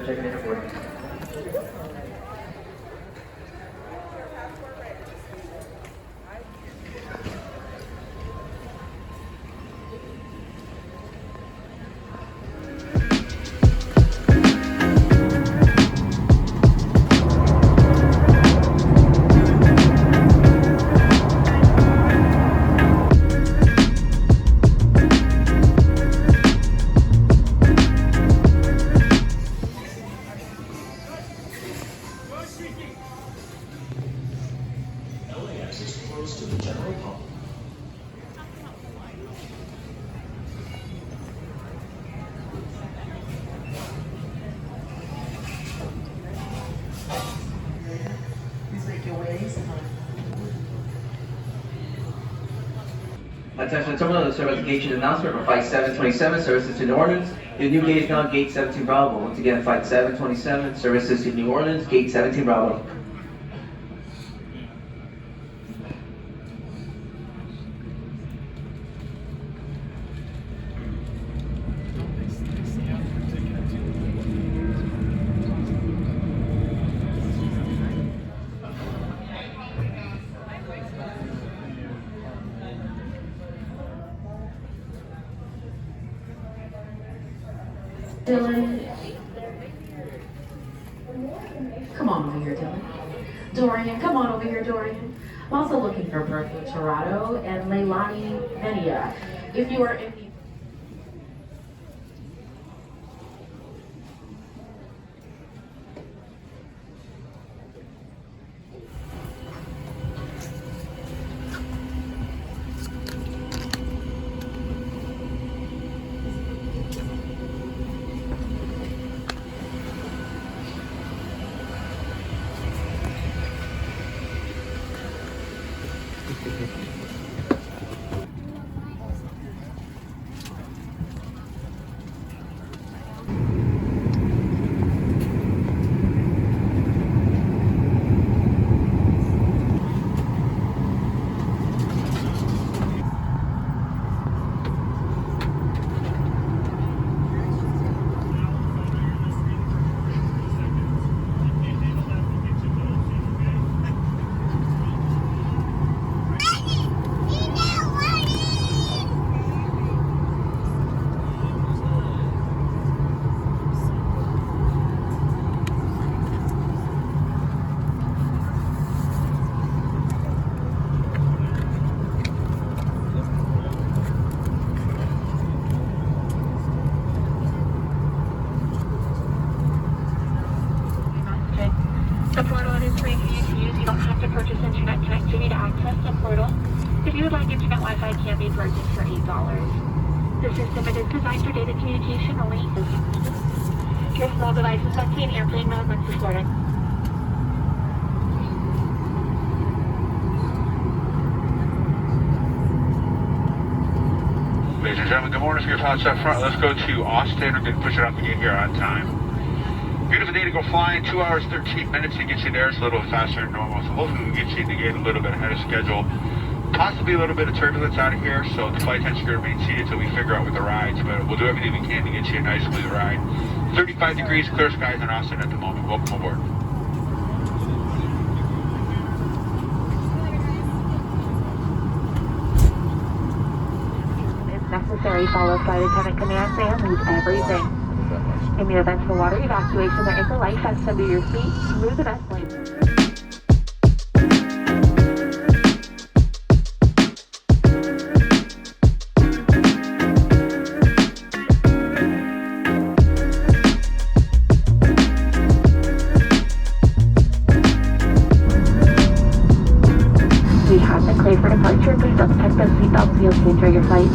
checking in for you. LAX is closed to the general public. Please make your ways. Attention terminal, the service gate change announcement for Flight 727, services to New Orleans. The new gate is now Gate 17 Bravo. Once again, Flight 727, services to New Orleans, Gate 17 Bravo. Dylan. Come on over here, Dylan. Dorian, come on over here, Dorian. I'm also looking for Bertha Torado and Leilani Menia. If you are in the The portal is free for you to use. You don't have to purchase internet connectivity to access the portal. If you would like internet Wi-Fi, it can be purchased for $8. The system is designed for data communication only. Your small device is set to an airplane mode once recording. Ladies and gentlemen, good morning. For your thoughts up front, let's go to Austin. We're going to push it up and get here on time. Beautiful day to go flying, 2 hours, 13 minutes to get you there. It's a little faster than normal, so hopefully we get you to get a little bit ahead of schedule. Possibly a little bit of turbulence out of here, so the flight attendants are going to remain seated until we figure out with the rides, but we'll do everything we can to get you a nice, smooth ride. 35 degrees, clear skies in Austin at the moment. Welcome aboard. If necessary, follow flight attendant commands and leave everything. In the event of a water evacuation, there is a life vest under your seat. Move the vest line. We have been cleared for departure. Please don't check those seatbelts so you'll see through your flight.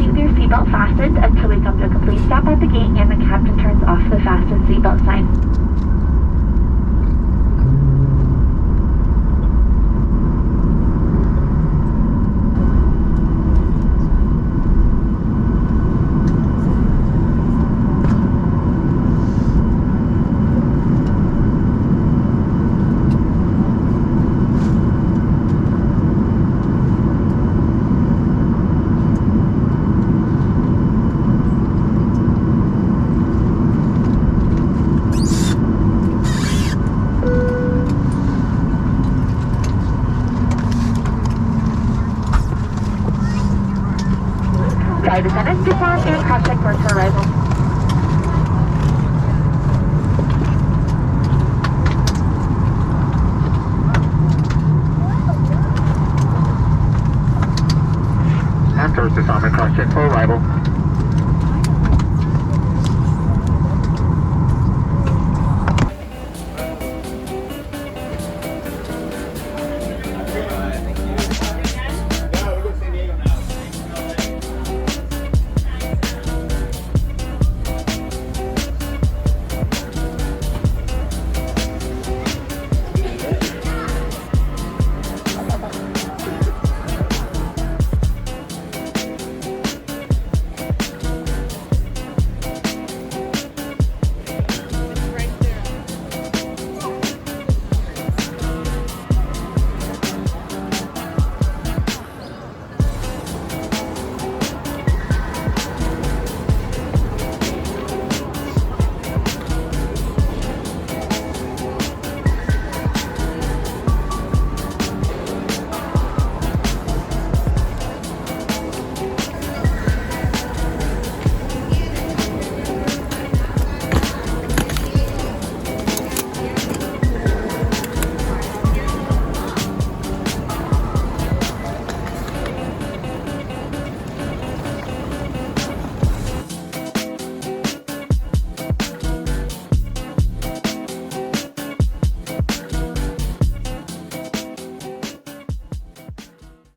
keep your seatbelt fastened until we come to a complete stop at the gate and the captain turns off the fasten seatbelt sign. Flight attendants, depart and cross-check port for arrival. On first assignment, cross-check for arrival.